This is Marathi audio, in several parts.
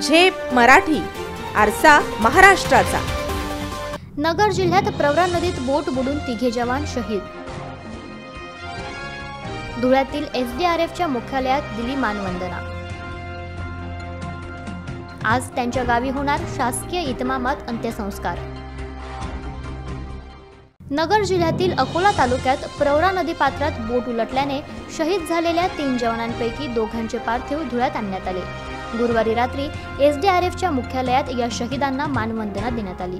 झेप मराठी, आरसा महाराष्ट्राचा। नगर जिल्ह्यात प्रवरा नदीत बोट बुडून तिघे जवान शहीद। धुळ्यातील एसडीआरएफच्या मुख्यालयात दिली मानवंदना। आज त्यांच्या गावी होणार शासकीय इतमामात अंत्यसंस्कार। नगर जिल्ह्यातील अकोला तालुक्यात प्रवरा नदी पात्रात बोट उलटल्याने शहीद झालेल्या 3 जवानांपैकी 2 पार्थिव धुळ्यात आणण्यात आले। गुरुवारी रात्री एसडीआरएफच्या मुख्यालयात या शहीदांना मानवंदना देण्यात आली।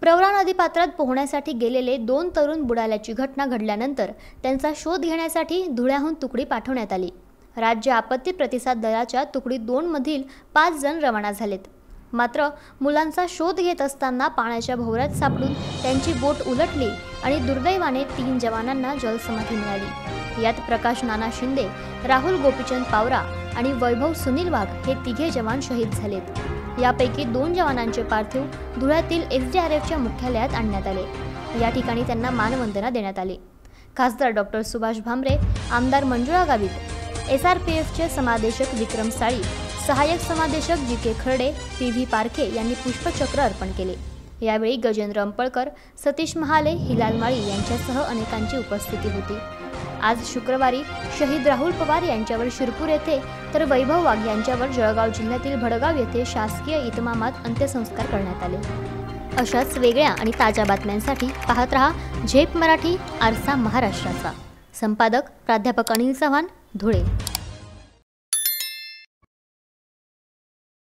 प्रवरा नदी पात्रात पोहण्यासाठी गेलेले 2 तरुण बुडाल्याची घटना घडल्यानंतर त्यांचा शोध घेण्यासाठी धुळ्याहून तुकडी पाठवण्यात आली। राज्य आपत्ती प्रतिसाद दलाच्या तुकडी 2 मधील 5 जण रवाना झालेत। मात्र मुलांचा शोध घेत असताना पाण्याच्या भोवऱ्यात सापडून त्यांची बोट उलटली आणि दुर्दैवाने 3 जवानांना जलसमाधी मिळाली। यात प्रकाश नाना शिंदे, राहुल गोपीचंद पावरा आणि वैभव सुनील वाघ हे तिघे जवान शहीद झालेत। यापैकी 2 जवानांचे पार्थिव धुळ्यातील एसडीआरएफच्या मुख्यालयात आणण्यात आले। या ठिकाणी त्यांना मानवंदना देण्यात आली। खासदार डॉक्टर सुभाष भामरे, आमदार मंजुळा गावित, एसआरपीएफचे समादेशक विक्रम साळी, सहाय्यक समादेशक जी.के. खर्डे, पी.व्ही. पारखे यांनी पुष्पचक्र अर्पण केले। यावेळी गजेंद्र अंपळकर, सतीश महाले, हिलाल माळी यांच्यासह अनेकांची उपस्थिती होती। आज शुक्रवारी शहीद राहुल पवार यांच्यावर शिरपूर येथे तर वैभव वाघ यांच्यावर जळगाव जिल्ह्यातील भडगाव येथे शासकीय इतमामात अंत्यसंस्कार करण्यात आले। अशाच वेगळ्या आणि ताज्या बातम्यांसाठी पाहत रहा झेप मराठी, आरसा महाराष्ट्राचा। संपादक प्राध्यापक अनिल चव्हाण, धुळे।